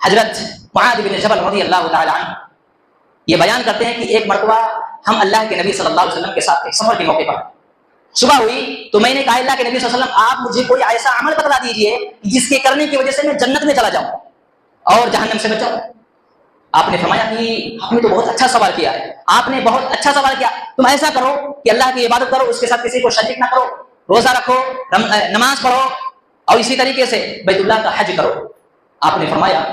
حضرت معاذ بن جبل رضی اللہ تعالی عنہ یہ بیان کرتے ہیں کہ ایک مرتبہ ہم اللہ کے نبی صلی اللہ علیہ وسلم کے ساتھ ایک سفر کے موقع پر صبح ہوئی تو میں نے کہا اللہ کے نبی صلی اللہ علیہ وسلم آپ مجھے کوئی ایسا عمل بتلا دیجئے جس کے کرنے کی وجہ سے میں جنت میں چلا جاؤں اور جہنم سے بچ جاؤں۔ آپ نے فرمایا کہ آپ نے تو بہت اچھا سوال کیا ہے، آپ نے بہت اچھا سوال کیا، تم ایسا کرو کہ اللہ کی عبادت کرو، اس کے ساتھ کسی کو شریک نہ کرو، روزہ رکھو، نماز پڑھو اور اسی طریقے سے بیت اللہ کا حج کرو۔ آپ نے فرمایا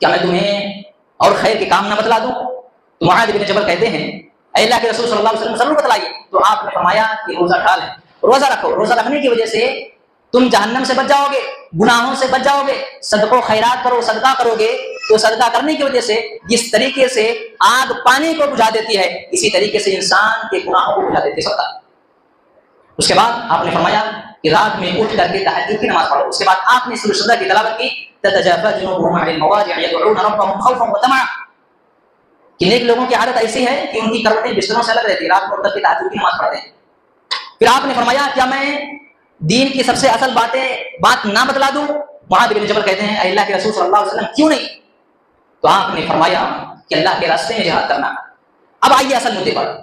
کیا میں تمہیں اور خیر کے کام نہ بتلا دوں؟ تو معاذ بن جبل کہتے ہیں اے اللہ کے رسول صلی اللہ علیہ وسلم ضرور بتلائیے۔ تو آپ نے فرمایا کہ روزہ کھا لیں، روزہ رکھو، روزہ رکھنے کی وجہ سے تم جہنم سے بچ جاؤ گے، گناہوں سے بچ جاؤ گے، صدقہ و خیرات کرو، صدقہ کرو گے تو صدقہ کرنے کی وجہ سے جس طریقے سے آگ پانی کو بجھا دیتی ہے اسی طریقے سے انسان کے گناہوں کو بجھا دیتی ہے صدقہ۔ اس کے بعد آپ نے فرمایا کہ رات میں اٹھ کر کے تہجد کی نماز پڑھو۔ اس کے بعد آپ نے سورۃ السجدہ کی تلاوت کی، تتجافى جنوبهم عن المضاجع يدعون ربهم خوفا وطمعا۔ کہ نیک لوگوں کی عادت ایسی ہے کہ ان کی کروٹیں بستروں سے الگ رہتی ہے، رات کو اٹھ کر کے تہجد کی نماز پڑھتے ہیں۔ پھر آپ نے فرمایا کیا میں دین کی سب سے اصل بات نہ بتلا دوں؟ معاذ بن جبل کہتے ہیں اے اللہ کے رسول صلی اللہ علیہ وسلم کیوں نہیں؟ تو آپ نے فرمایا کہ اللہ کے راستے میں جہاد کرنا۔ اب آئیے اصل مدعے پر۔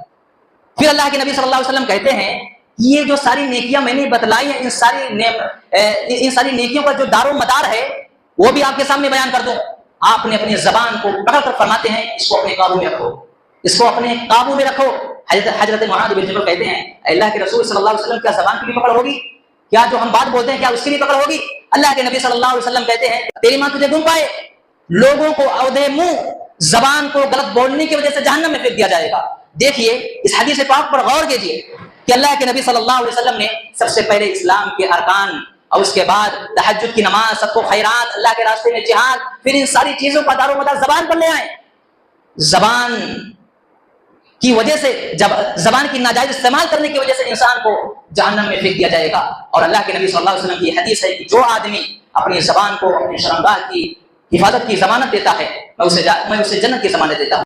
پھر اللہ کے نبی صلی اللہ علیہ وسلم کہتے ہیں یہ جو ساری نیکیاں میں نے بتلائی ہیں، ان ساری نیکیوں کا جو دار و مدار ہے وہ بھی آپ کے سامنے بیان کر دوں۔ آپ نے اپنی زبان کو پکڑ کر فرماتے ہیں اس کو اپنے قابو میں رکھو، اس کو اپنے قابو میں رکھو۔ حضرت معاذ بن جبل کہتے ہیں اللہ کے رسول صلی اللہ علیہ وسلم کیا زبان کی بھی پکڑ ہوگی؟ کیا جو ہم بات بولتے ہیں کیا اس کی بھی پکڑ ہوگی؟ اللہ کے نبی صلی اللہ علیہ وسلم کہتے ہیں تیری ماں تجھے گم پائے، لوگوں کو عہدے منہ زبان کو غلط بولنے کی وجہ سے جہنم میں پھینک دیا جائے گا۔ دیکھیے اس حدیث پاک پر غور کیجیے کہ اللہ کے نبی صلی اللہ علیہ وسلم نے سب سے پہلے اسلام کے ارکان اور اس کے بعد تہجد کی نماز، صدقہ و خیرات، اللہ کے راستے میں جہاد، پھر ان ساری چیزوں کا دار و مدار زبان پر لے آئے۔ زبان کی وجہ سے جب زبان کی ناجائز استعمال کرنے کی وجہ سے انسان کو جہنم میں پھینک دیا جائے گا۔ اور اللہ کے نبی صلی اللہ علیہ وسلم کی حدیث ہے کہ جو آدمی اپنی زبان کو اپنی شرمگاہ کی حفاظت کی ضمانت دیتا ہے میں اسے جنت کی ضمانت دیتا ہوں۔